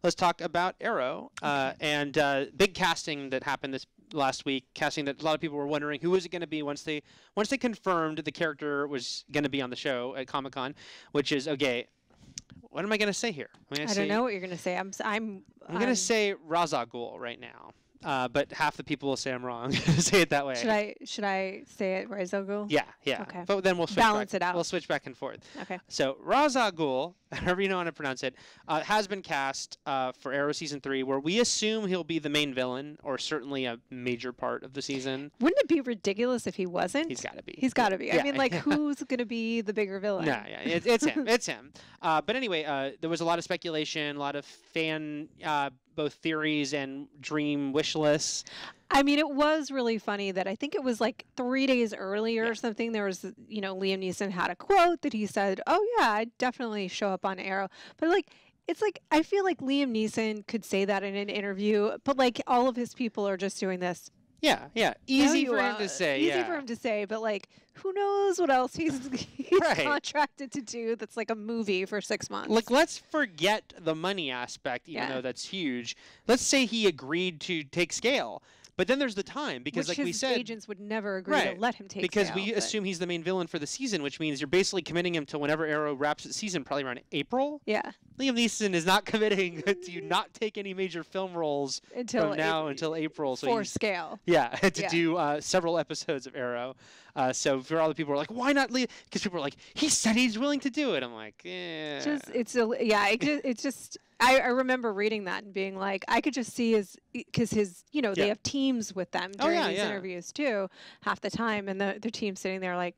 let's talk about Arrow and big casting that happened this last week. Casting that a lot of people were wondering who was it going to be once they confirmed the character was going to be on the show at Comic-Con, which is okay. What am I going to say here? I don't know what you're going to say. I'm going to say Ra's al Ghul right now. But half the people will say I'm wrong. Say it that way. Should I say it Ra's al Ghul? Yeah. Okay. But then we'll switch balance it out. We'll switch back and forth. Okay. So Ra's al Ghul, however you know how to pronounce it, has been cast for Arrow season 3, where we assume he'll be the main villain, or certainly a major part of the season. Wouldn't it be ridiculous if he wasn't? He's got to be. He's got to be. Yeah. I mean, like, who's going to be the bigger villain? Yeah. It's him. It's him. But anyway, there was a lot of speculation, a lot of fan both theories and dream wish lists. I mean, it was really funny that I think it was like 3 days earlier or something. There was, Liam Neeson had a quote that he said, "Oh yeah, I'd definitely show up on Arrow." But it's like I feel like Liam Neeson could say that in an interview, but like all of his people are just doing this. Yeah. Easy for him to say. Easy for him to say, but like, who knows what else he's right. contracted to do that's like a movie for 6 months. Look, let's forget the money aspect, even though that's huge. Let's say he agreed to take scale. But then there's the time, because which like we said, agents would never agree to let him take because scale, we assume he's the main villain for the season, which means you're basically committing him to whenever Arrow wraps its season, probably around April. Yeah. Liam Neeson is not committing to not take any major film roles from now until April. So for scale. Yeah, to do several episodes of Arrow. So for all the people who are like, why not Liam? Because people are like, he said he's willing to do it. I'm like, yeah. It's just. I remember reading that and being like, I could just see because they have teams with them during these interviews too, half the time, and the team's sitting there like,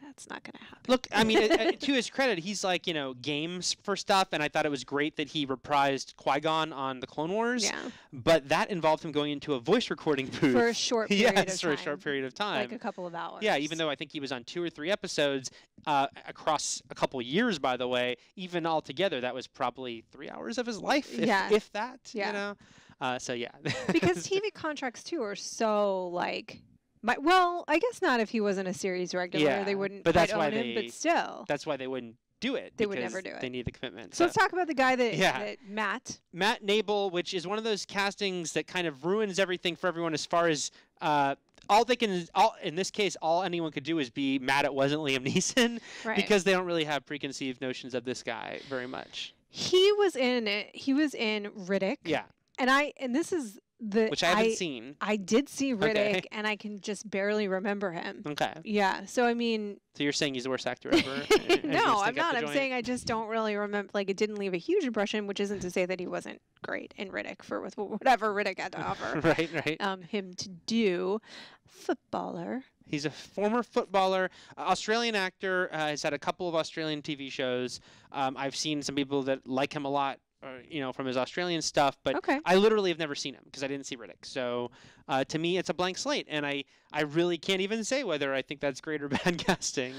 that's not going to happen. Look, I mean, to his credit, he's like, games for stuff, and I thought it was great that he reprised Qui-Gon on the Clone Wars. Yeah. But that involved him going into a voice recording booth. For a short period of time. Yes, for a short period of time. Like a couple of hours. Yeah, even though I think he was on 2 or 3 episodes across a couple years, by the way, even altogether, that was probably 3 hours of his life, if that, so, yeah. Because TV contracts, too, are so, like... Well, I guess not if he wasn't a series regular. Yeah, they wouldn't but that's own why him, but still. That's why they wouldn't do it. They would never do it. They need the commitment. So let's talk about the guy that Matt Nable, which is one of those castings that kind of ruins everything for everyone as far as in this case, all anyone could do is be mad it wasn't Liam Neeson because they don't really have preconceived notions of this guy very much. He was in Riddick. Yeah. And this is which I haven't seen. I did see Riddick, and I can just barely remember him. Okay. Yeah. So I mean. So you're saying he's the worst actor ever? No, I'm not. I'm saying I just don't really remember. Like, it didn't leave a huge impression, which isn't to say that he wasn't great in Riddick with whatever Riddick had to offer. Right. Him to do footballer. He's a former footballer, Australian actor. Has had a couple of Australian TV shows. I've seen some people that like him a lot. From his Australian stuff, but I literally have never seen him because I didn't see Riddick. So to me, it's a blank slate, and I really can't even say whether I think that's great or bad casting,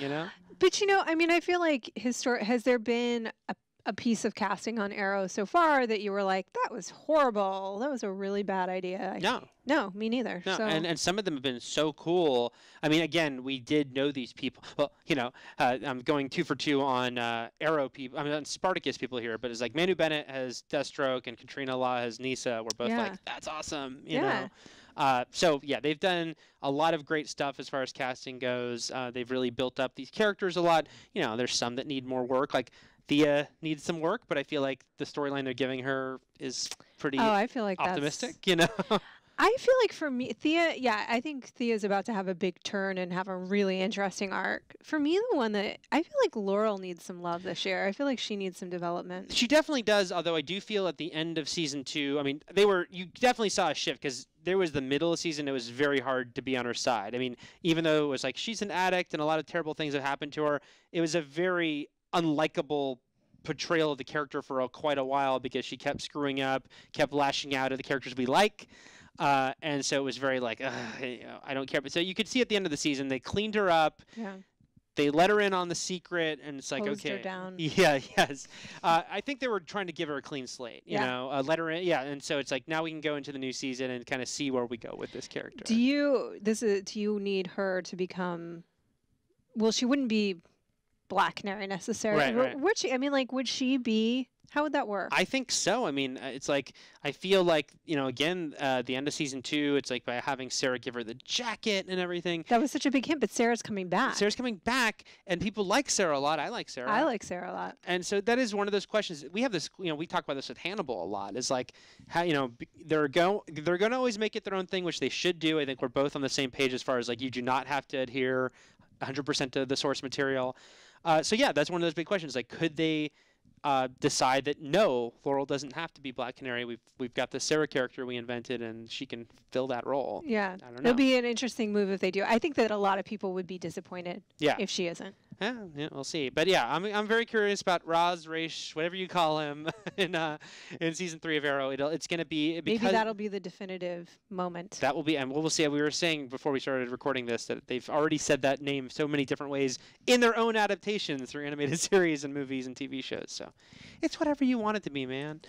But, I mean, I feel like has there been a piece of casting on Arrow so far that you were like, that was horrible, that was a really bad idea? No, me neither. No, so. and some of them have been so cool. I mean, again, we did know these people. Well, I'm going 2 for 2 on Arrow people. I mean, on Spartacus people here, but it's like Manu Bennett has Deathstroke and Katrina Law has Nyssa. We're both like, that's awesome, you know. So, they've done a lot of great stuff as far as casting goes. They've really built up these characters a lot. There's some that need more work, like Thea needs some work, but I feel like the storyline they're giving her is pretty I feel like optimistic, I feel like for me, Thea, I think Thea's about to have a big turn and have a really interesting arc. For me, the one that I feel like Laurel needs some love this year. I feel like she needs some development. She definitely does, although I do feel at the end of season 2, I mean, you definitely saw a shift because there was the middle of the season, it was very hard to be on her side. I mean, even though it was like she's an addict and a lot of terrible things have happened to her, it was a very unlikable portrayal of the character for quite a while because she kept screwing up, kept lashing out at the characters we like. And so it was very like, I don't care. But so you could see at the end of the season, they cleaned her up. Yeah. They let her in on the secret, and it's like, Hosed okay. her down. Yeah, yes. I think they were trying to give her a clean slate, you know, let her in. Yeah, and so it's like now we can go into the new season and kind of see where we go with this character. Do you need her to become? Well, she wouldn't be Black Canary necessarily. Right. Would she? I mean, like, would she be? How would that work? I think so. I mean, it's like, I feel like, again, the end of season 2, it's like by having Sarah give her the jacket and everything. That was such a big hint, but Sarah's coming back. Sarah's coming back, and people like Sarah a lot. I like Sarah. I like Sarah a lot. And so that is one of those questions. We have this, we talk about this with Hannibal a lot. It's like, how, they're going to always make it their own thing, which they should do. I think we're both on the same page as far as, like, you do not have to adhere 100% to the source material. So yeah, that's one of those big questions. Like, could they decide that no, Laurel doesn't have to be Black Canary. We've got the Sarah character we invented, and she can fill that role. Yeah, I don't know. It'll be an interesting move if they do. I think that a lot of people would be disappointed if she isn't. Yeah, we'll see. But yeah, I'm very curious about Raz, Raish, whatever you call him, in season 3 of Arrow. It's going to be maybe that'll be the definitive moment. That will be, and we'll see. We were saying before we started recording this that they've already said that name so many different ways in their own adaptations through animated series and movies and TV shows. So it's whatever you want it to be, man.